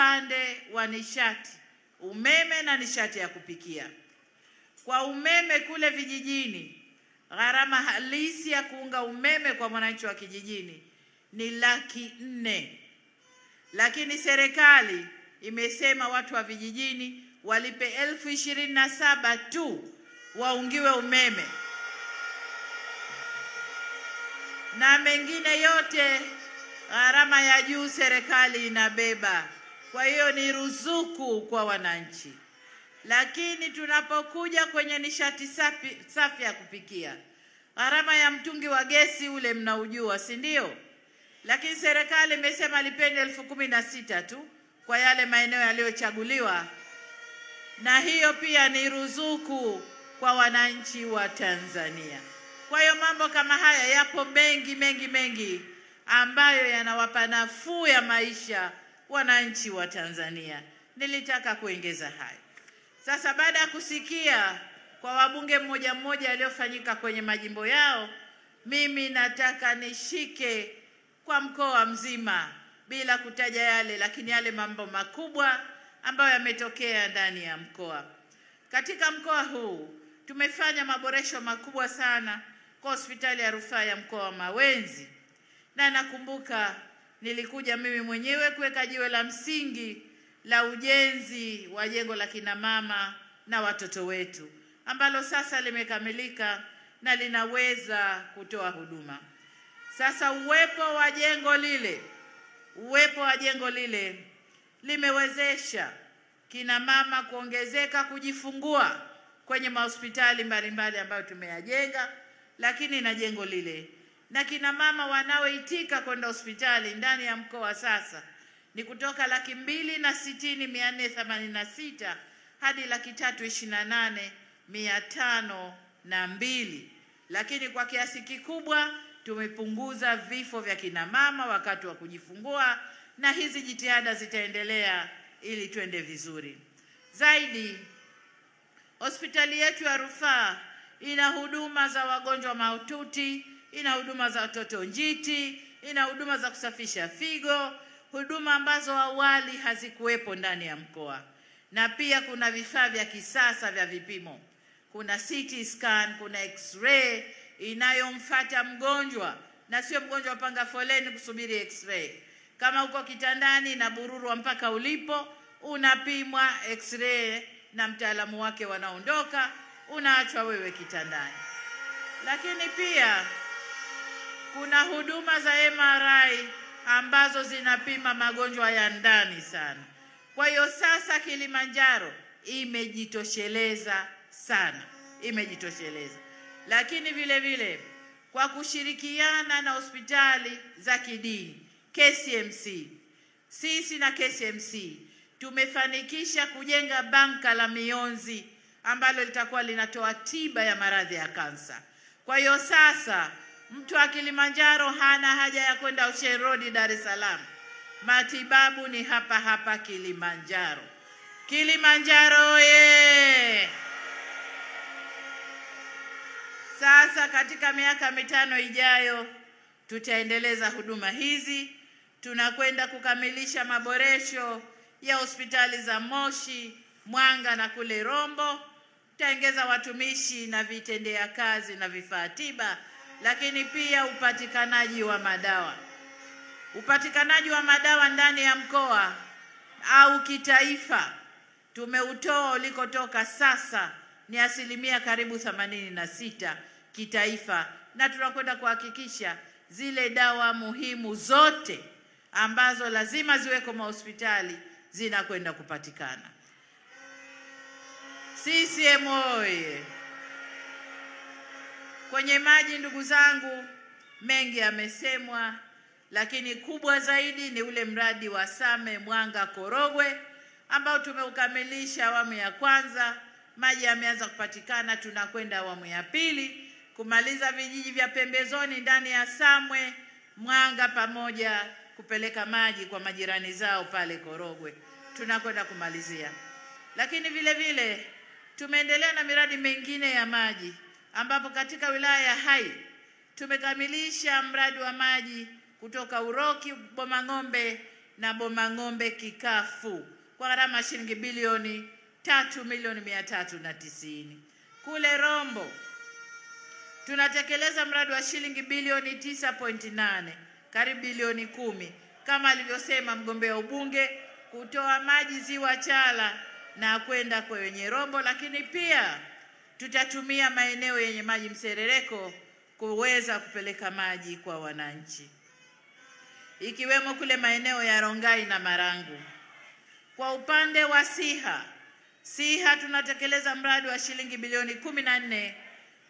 upande wa nishati, umeme na nishati ya kupikia. Kwa umeme kule vijijini, gharama halisi ya kuunga umeme kwa mwananchi wa kijijini ni 400,000. Lakini serikali imesema watu wa vijijini walipe 27,000 tu waungiwe umeme, na mengine yote gharama ya juu serikali inabeba. Kwa hiyo ni ruzuku kwa wananchi. Lakini tunapokuja kwenye nishati safi ya kupikia, gharama ya mtungi wa gesi ule mnaujua, si ndio? Lakini serikali imesema lipeni 16,000 tu kwa yale maeneo yaliyochaguliwa, na hiyo pia ni ruzuku kwa wananchi wa Tanzania. Kwa hiyo mambo kama haya yapo mengi ambayo yanawapa nafuu ya maisha wananchi wa Tanzania. Nilitaka kuongeza hayo. Sasa baada ya kusikia kwa wabunge mmoja yaliyofanyika kwenye majimbo yao, mimi nataka nishike kwa mkoa mzima bila kutaja yale, lakini yale mambo makubwa ambayo yametokea ndani ya mkoa. Katika mkoa huu tumefanya maboresho makubwa sana kwa hospitali ya rufaa ya mkoa wa Mawenzi, na nakumbuka nilikuja mimi mwenyewe kuweka jiwe la msingi la ujenzi wa jengo la kina mama na watoto wetu, ambalo sasa limekamilika na linaweza kutoa huduma. Sasa uwepo wa jengo lile limewezesha kina mama kuongezeka kujifungua kwenye mahospitali mbalimbali ambayo tumeyajenga, lakini na jengo lile, na kina mama wanaoitika kwenda hospitali ndani ya mkoa sasa ni kutoka 260,486 hadi 328,502. Lakini kwa kiasi kikubwa tumepunguza vifo vya kina mama wakati wa kujifungua, na hizi jitihada zitaendelea ili tuende vizuri zaidi. Hospitali yetu ya rufaa ina huduma za wagonjwa mahututi, ina huduma za watoto njiti, ina huduma za kusafisha figo, huduma ambazo awali hazikuwepo ndani ya mkoa. Na pia kuna vifaa vya kisasa vya vipimo. Kuna CT scan, kuna X-ray inayomfuata mgonjwa, na sio mgonjwa panga foleni kusubiri X-ray. Kama uko kitandani na bururu mpaka ulipo, unapimwa X-ray na mtaalamu wake wanaondoka, unaachwa wewe kitandani. Lakini pia kuna huduma za MRI ambazo zinapima magonjwa ya ndani sana. Kwa hiyo sasa Kilimanjaro imejitosheleza sana, imejitosheleza. Lakini vile kwa kushirikiana na hospitali za kidini KCMC, sisi na KCMC tumefanikisha kujenga banka la mionzi ambalo litakuwa linatoa tiba ya maradhi ya kansa. Kwa hiyo sasa mtu wa Kilimanjaro hana haja ya kwenda Ocean Road Dar es Salaam. Matibabu ni hapa hapa Kilimanjaro. Kilimanjaro ye! Sasa katika miaka 5 ijayo tutaendeleza huduma hizi. Tunakwenda kukamilisha maboresho ya hospitali za Moshi, Mwanga na kule Rombo. Tutaongeza watumishi na vitendea kazi na vifaa tiba, lakini pia upatikanaji wa madawa. Upatikanaji wa madawa ndani ya mkoa au kitaifa tumeutoa ulikotoka, sasa ni asilimia karibu 86 kitaifa, na tunakwenda kuhakikisha zile dawa muhimu zote ambazo lazima ziweko mahospitali zinakwenda kupatikana. CCM oye! Kwenye maji, ndugu zangu, mengi yamesemwa, lakini kubwa zaidi ni ule mradi wa Same Mwanga Korogwe ambao tumeukamilisha awamu ya kwanza. Maji yameanza kupatikana, tunakwenda awamu ya pili kumaliza vijiji vya pembezoni ndani ya Samwe, Mwanga pamoja, kupeleka maji kwa majirani zao pale Korogwe. Tunakwenda kumalizia. Lakini vile tumeendelea na miradi mingine ya maji, ambapo katika wilaya ya Hai tumekamilisha mradi wa maji kutoka Uroki Bomang'ombe na Bomang'ombe Kikafu kwa gharama shilingi bilioni 3,390,000. Kule Rombo tunatekeleza mradi wa shilingi bilioni 9.8, karibu bilioni 10, kama alivyosema mgombea ubunge, kutoa maji ziwa Chala na kwenda kwenye Rombo, lakini pia tutatumia maeneo yenye maji mserereko kuweza kupeleka maji kwa wananchi, ikiwemo kule maeneo ya Rongai na Marangu. Kwa upande wa Siha tunatekeleza mradi wa shilingi bilioni 14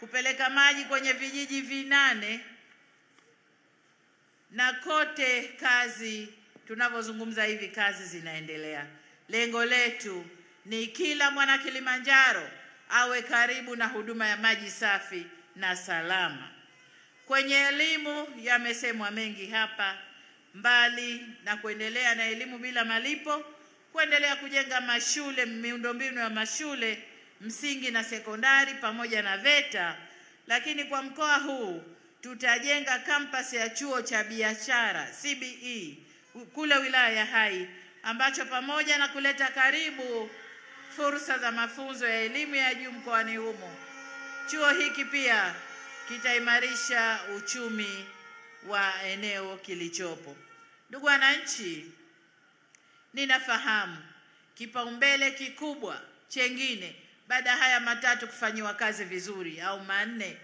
kupeleka maji kwenye vijiji 8, na kote kazi tunavyozungumza hivi kazi zinaendelea. Lengo letu ni kila mwana Kilimanjaro awe karibu na huduma ya maji safi na salama. Kwenye elimu yamesemwa mengi hapa, mbali na kuendelea na elimu bila malipo, kuendelea kujenga mashule, miundombinu ya mashule msingi na sekondari pamoja na VETA, lakini kwa mkoa huu tutajenga kampasi ya chuo cha biashara CBE kule wilaya ya Hai, ambacho pamoja na kuleta karibu fursa za mafunzo ya elimu ya juu mkoani humo, chuo hiki pia kitaimarisha uchumi wa eneo kilichopo. Ndugu wananchi, ninafahamu kipaumbele kikubwa chengine baada haya matatu kufanyiwa kazi vizuri au manne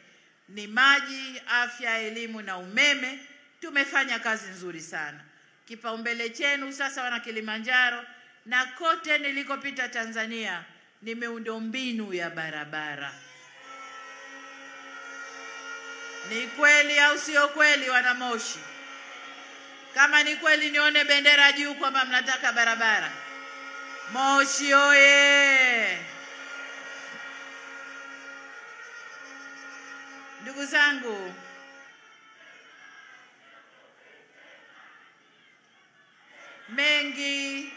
ni maji, afya, elimu na umeme. Tumefanya kazi nzuri sana. Kipaumbele chenu sasa wana Kilimanjaro na kote nilikopita Tanzania ni miundombinu ya barabara. Ni kweli au sio kweli wana Moshi? Kama ni kweli nione bendera juu kwamba mnataka barabara. Moshi oye! Ndugu zangu, mengi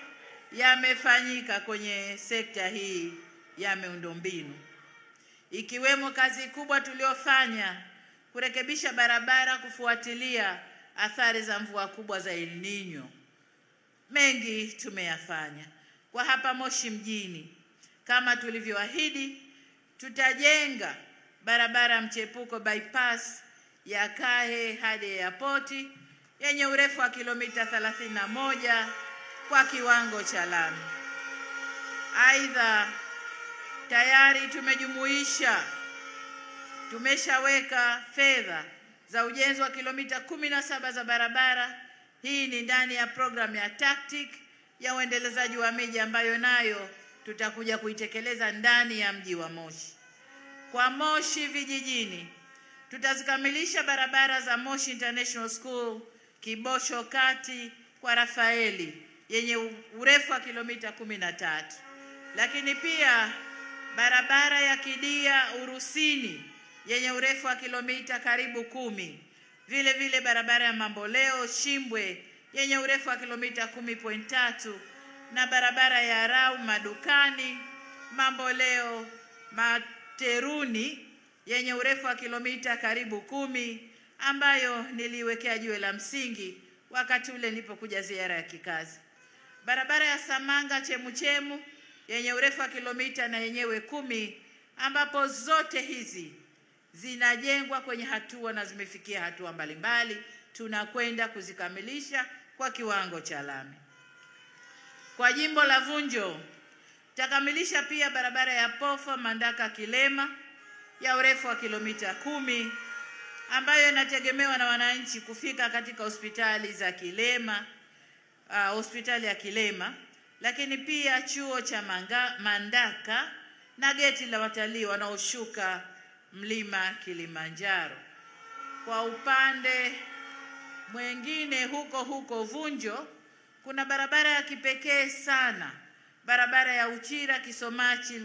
yamefanyika kwenye sekta hii ya miundombinu, ikiwemo kazi kubwa tuliofanya kurekebisha barabara kufuatilia athari za mvua kubwa za El Nino. Mengi tumeyafanya. Kwa hapa Moshi mjini, kama tulivyoahidi, tutajenga barabara mchepuko bypass ya Kahe hadi airport yenye urefu wa kilomita 31 kwa kiwango cha lami. Aidha, tayari tumeshaweka fedha za ujenzi wa kilomita 17 za barabara. Hii ni ndani ya programu ya tactic ya uendelezaji wa miji ambayo nayo tutakuja kuitekeleza ndani ya mji wa Moshi. Kwa Moshi vijijini, tutazikamilisha barabara za Moshi International School, Kibosho Kati kwa Rafaeli yenye urefu wa kilomita 13. Lakini pia barabara ya Kidia Urusini yenye urefu wa kilomita karibu 10. Vile vile barabara ya Mamboleo Shimbwe yenye urefu wa kilomita 10.3 na barabara ya Rau Madukani Mamboleo Materuni yenye urefu wa kilomita karibu 10, ambayo niliwekea jiwe la msingi wakati ule nilipokuja ziara ya kikazi. Barabara ya Samanga Chemuchemu yenye urefu wa kilomita na yenyewe 10, ambapo zote hizi zinajengwa kwenye hatua na zimefikia hatua mbalimbali. Tunakwenda kuzikamilisha kwa kiwango cha lami. Kwa jimbo la Vunjo, tutakamilisha pia barabara ya Pofa Mandaka Kilema ya urefu wa kilomita 10, ambayo inategemewa na wananchi kufika katika hospitali za Kilema, hospitali ya Kilema, lakini pia chuo cha Mandaka na geti la watalii wanaoshuka mlima Kilimanjaro. Kwa upande mwingine huko Vunjo kuna barabara ya kipekee sana, barabara ya Uchira Kisomachi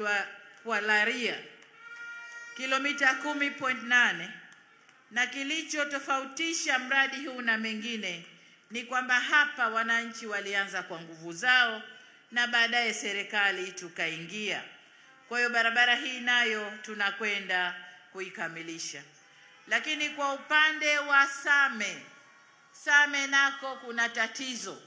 kwa Laria kilomita 10.8, na kilichotofautisha mradi huu na mengine ni kwamba hapa wananchi walianza kwa nguvu zao na baadaye serikali tukaingia. Kwa hiyo barabara hii nayo tunakwenda kuikamilisha. Lakini kwa upande wa Same nako kuna tatizo.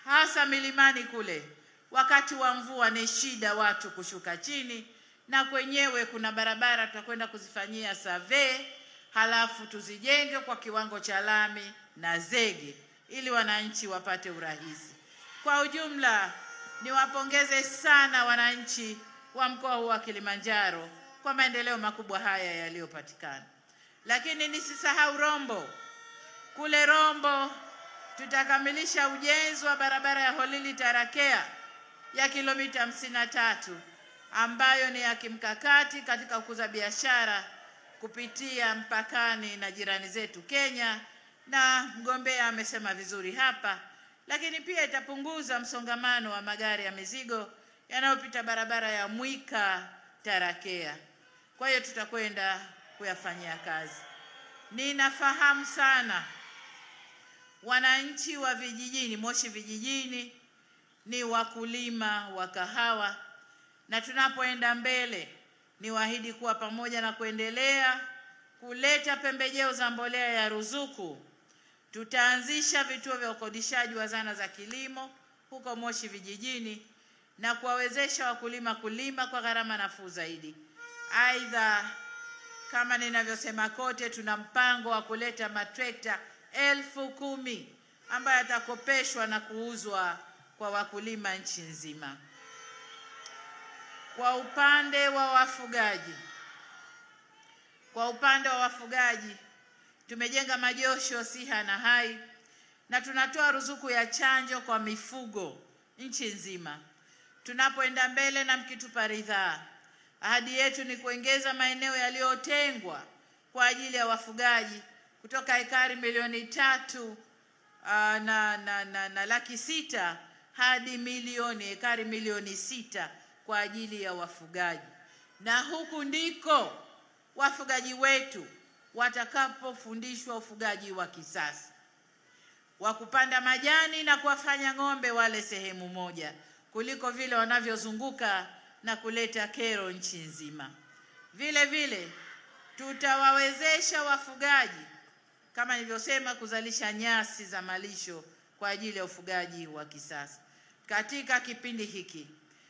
hasa milimani kule. Wakati wa mvua ni shida watu kushuka chini, na kwenyewe kuna barabara tutakwenda kuzifanyia survey, halafu tuzijenge kwa kiwango cha lami na zege ili wananchi wapate urahisi. Kwa ujumla, niwapongeze sana wananchi wa mkoa huu wa Kilimanjaro kwa maendeleo makubwa haya yaliyopatikana. Lakini nisisahau Rombo. Kule Rombo tutakamilisha ujenzi wa barabara ya Holili Tarakea ya kilomita 53 ambayo ni ya kimkakati katika kukuza biashara kupitia mpakani na jirani zetu Kenya, na mgombea amesema vizuri hapa, lakini pia itapunguza msongamano wa magari ya mizigo yanayopita barabara ya Mwika Tarakea. Kwa hiyo tutakwenda kuyafanyia kazi. Ninafahamu sana wananchi wa vijijini, Moshi vijijini ni wakulima wa kahawa, na tunapoenda mbele niwaahidi kuwa pamoja na kuendelea kuleta pembejeo za mbolea ya ruzuku, tutaanzisha vituo vya ukodishaji wa zana za kilimo huko Moshi vijijini na kuwawezesha wakulima kulima kwa gharama nafuu zaidi. Aidha, kama ninavyosema kote, tuna mpango wa kuleta matrekta 10,000 ambayo yatakopeshwa na kuuzwa kwa wakulima nchi nzima. Kwa upande wa wafugaji, tumejenga majosho Siha na Hai, na tunatoa ruzuku ya chanjo kwa mifugo nchi nzima. Tunapoenda mbele na mkitupa ridhaa, ahadi yetu ni kuongeza maeneo yaliyotengwa kwa ajili ya wafugaji kutoka ekari 3 na laki 6 hadi ekari 6 kwa ajili ya wafugaji. Na huku ndiko wafugaji wetu watakapofundishwa ufugaji wa kisasa wa kupanda majani na kuwafanya ng'ombe wale sehemu moja, kuliko vile wanavyozunguka na kuleta kero nchi nzima. Vile vile tutawawezesha wafugaji kama nilivyosema kuzalisha nyasi za malisho kwa ajili ya ufugaji wa kisasa. Katika kipindi hiki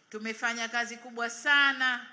tumefanya kazi kubwa sana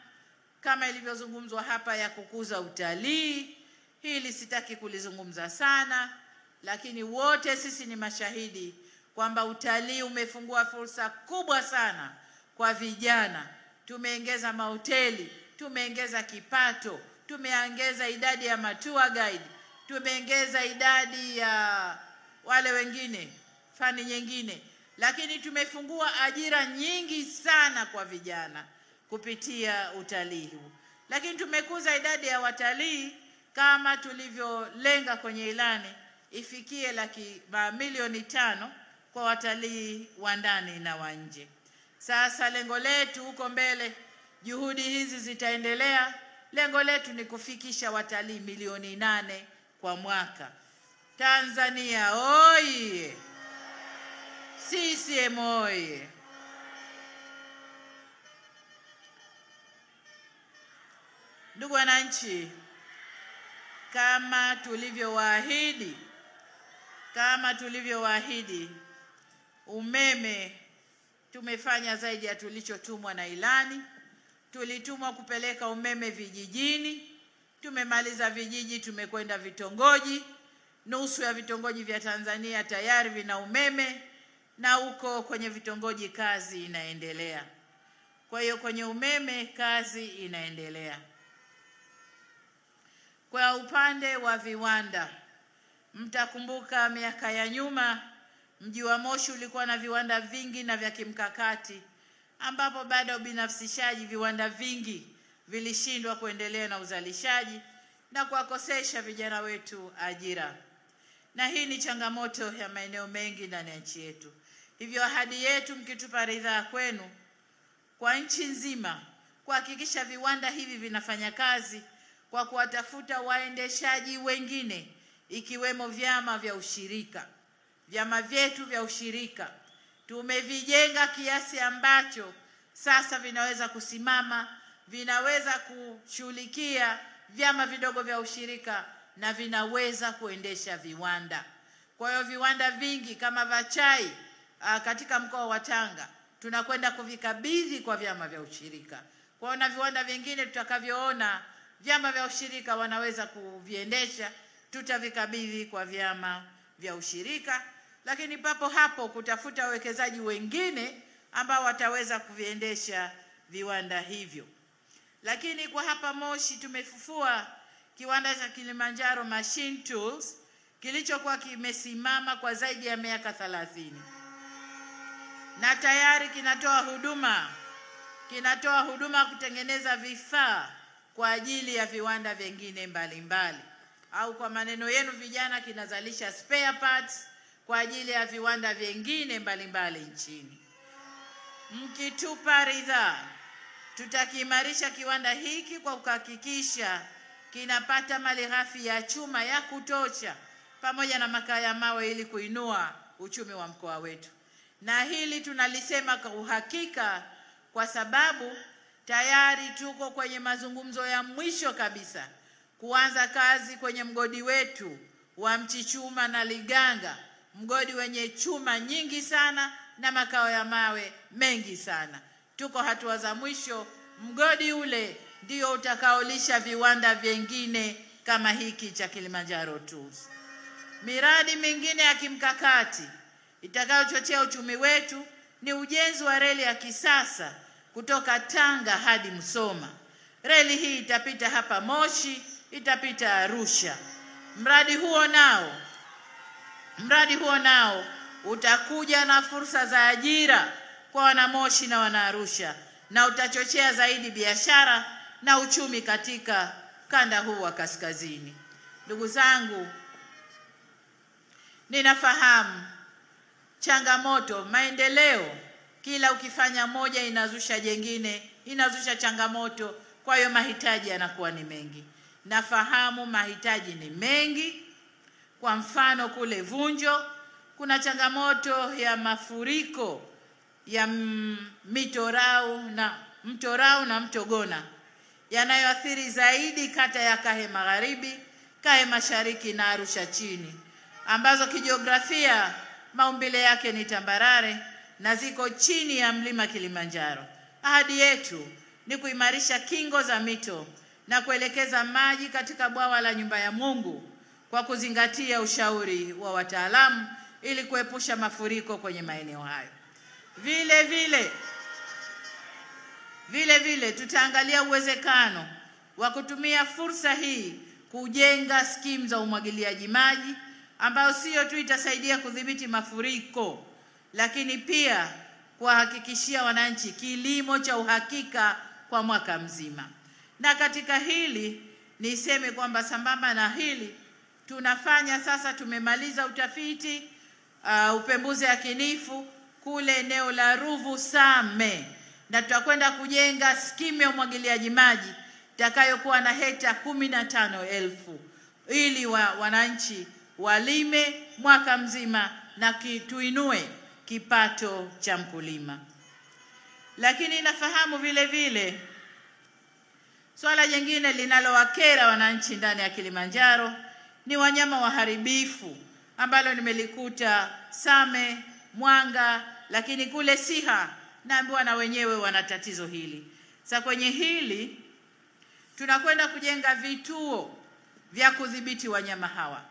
kama ilivyozungumzwa hapa ya kukuza utalii. Hili sitaki kulizungumza sana, lakini wote sisi ni mashahidi kwamba utalii umefungua fursa kubwa sana kwa vijana. Tumeongeza mahoteli, tumeongeza kipato, tumeongeza idadi ya tour guide, tumeongeza idadi ya wale wengine fani nyingine, lakini tumefungua ajira nyingi sana kwa vijana kupitia utalii huu. Lakini tumekuza idadi ya watalii kama tulivyolenga kwenye ilani ifikie milioni 5 kwa watalii wa ndani na wa nje. Sasa lengo letu huko mbele, juhudi hizi zitaendelea. Lengo letu ni kufikisha watalii milioni 8 kwa mwaka. Tanzania oye! CCM oye! Ndugu wananchi, kama tulivyowaahidi, umeme tumefanya zaidi ya tulichotumwa na ilani. Tulitumwa kupeleka umeme vijijini, tumemaliza vijiji, tumekwenda vitongoji. Nusu ya vitongoji vya Tanzania tayari vina umeme, na huko kwenye vitongoji kazi inaendelea. Kwa hiyo kwenye umeme kazi inaendelea. Kwa upande wa viwanda, mtakumbuka miaka ya nyuma mji wa Moshi ulikuwa na viwanda vingi na vya kimkakati, ambapo baada ya ubinafsishaji viwanda vingi vilishindwa kuendelea na uzalishaji na kuwakosesha vijana wetu ajira. Na hii ni changamoto ya maeneo mengi ndani ya nchi yetu. Hivyo ahadi yetu, mkitupa ridhaa kwenu, kwa nchi nzima kuhakikisha viwanda hivi vinafanya kazi kwa kuwatafuta waendeshaji wengine, ikiwemo vyama vya ushirika. Vyama vyetu vya ushirika tumevijenga kiasi ambacho sasa vinaweza kusimama, vinaweza kushughulikia vyama vidogo vya ushirika na vinaweza kuendesha viwanda. Kwa hiyo viwanda vingi kama vya chai katika mkoa wa Tanga tunakwenda kuvikabidhi kwa vyama vya ushirika. Kwa na viwanda vingine tutakavyoona vyama vya ushirika wanaweza kuviendesha, tutavikabidhi kwa vyama vya ushirika, lakini papo hapo kutafuta wawekezaji wengine ambao wataweza kuviendesha viwanda hivyo. Lakini kwa hapa Moshi tumefufua kiwanda cha Kilimanjaro Machine Tools kilichokuwa kimesimama kwa zaidi ya miaka 30. Na tayari kinatoa huduma kutengeneza vifaa kwa ajili ya viwanda vingine mbalimbali, au kwa maneno yenu vijana kinazalisha spare parts kwa ajili ya viwanda vingine mbalimbali nchini. Mkitupa ridhaa, tutakiimarisha kiwanda hiki kwa kuhakikisha kinapata malighafi ya chuma ya kutosha pamoja na makaa ya mawe ili kuinua uchumi wa mkoa wetu. Na hili tunalisema kwa uhakika kwa sababu tayari tuko kwenye mazungumzo ya mwisho kabisa kuanza kazi kwenye mgodi wetu wa Mchichuma na Liganga, mgodi wenye chuma nyingi sana na makao ya mawe mengi sana. Tuko hatua za mwisho. Mgodi ule ndio utakaolisha viwanda vingine kama hiki cha Kilimanjaro Tools. Miradi mingine ya kimkakati itakayochochea uchumi wetu ni ujenzi wa reli ya kisasa kutoka Tanga hadi Musoma. Reli hii itapita hapa Moshi, itapita Arusha. Mradi huo nao utakuja na fursa za ajira kwa wanamoshi na wanaarusha, na utachochea zaidi biashara na uchumi katika kanda huu wa kaskazini. Ndugu zangu, ninafahamu changamoto, maendeleo, kila ukifanya moja inazusha jengine, inazusha changamoto, kwa hiyo mahitaji yanakuwa ni mengi. Nafahamu mahitaji ni mengi. Kwa mfano kule Vunjo kuna changamoto ya mafuriko ya mto Rau na mto Gona yanayoathiri zaidi kata ya Kahe Magharibi, Kahe Mashariki na Arusha chini, ambazo kijiografia maumbile yake ni tambarare na ziko chini ya mlima Kilimanjaro. Ahadi yetu ni kuimarisha kingo za mito na kuelekeza maji katika bwawa la Nyumba ya Mungu kwa kuzingatia ushauri wa wataalamu ili kuepusha mafuriko kwenye maeneo hayo. Vile vile tutaangalia uwezekano wa kutumia fursa hii kujenga skimu za umwagiliaji maji ambayo sio tu itasaidia kudhibiti mafuriko, lakini pia kuhakikishia wananchi kilimo cha uhakika kwa mwaka mzima. Na katika hili niseme kwamba sambamba na hili tunafanya sasa, tumemaliza utafiti upembuzi yakinifu kule eneo la Ruvu Same, na tutakwenda kujenga skimu ya umwagiliaji maji itakayokuwa na hekta 15,000 ili wananchi walime mwaka mzima na tuinue kipato cha mkulima. Lakini nafahamu vile vile swala jingine linalowakera wananchi ndani ya Kilimanjaro ni wanyama waharibifu, ambalo nimelikuta Same, Mwanga, lakini kule Siha naambiwa na wenyewe wana tatizo hili. Sasa kwenye hili tunakwenda kujenga vituo vya kudhibiti wanyama hawa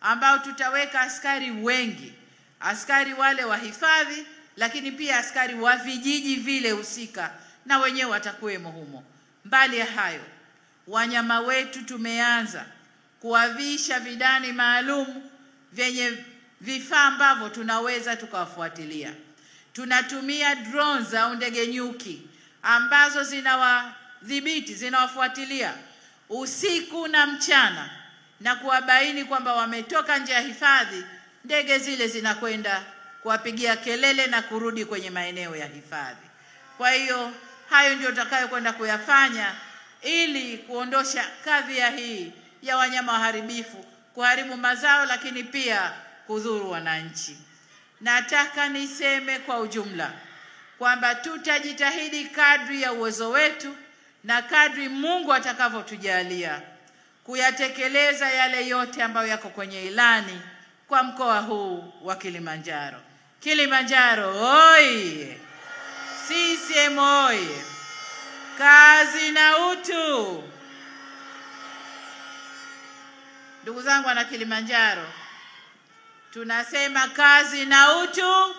ambao tutaweka askari wengi, askari wale wa hifadhi, lakini pia askari wa vijiji vile husika na wenyewe watakuwemo humo. Mbali ya hayo, wanyama wetu tumeanza kuwavisha vidani maalum vyenye vifaa ambavyo tunaweza tukawafuatilia. Tunatumia drones au ndege nyuki ambazo zinawadhibiti, zinawafuatilia usiku na mchana na kuwabaini kwamba wametoka nje ya hifadhi. Ndege zile zinakwenda kuwapigia kelele na kurudi kwenye maeneo ya hifadhi. Kwa hiyo hayo ndio tutakayokwenda kuyafanya ili kuondosha kadhia hii ya wanyama waharibifu, kuharibu mazao, lakini pia kudhuru wananchi. Nataka niseme kwa ujumla kwamba tutajitahidi kadri ya uwezo wetu na kadri Mungu atakavyotujalia kuyatekeleza yale yote ambayo yako kwenye ilani kwa mkoa huu wa Kilimanjaro. Kilimanjaro oye! CCM oye! Kazi na utu. Ndugu zangu wana Kilimanjaro, tunasema kazi na utu.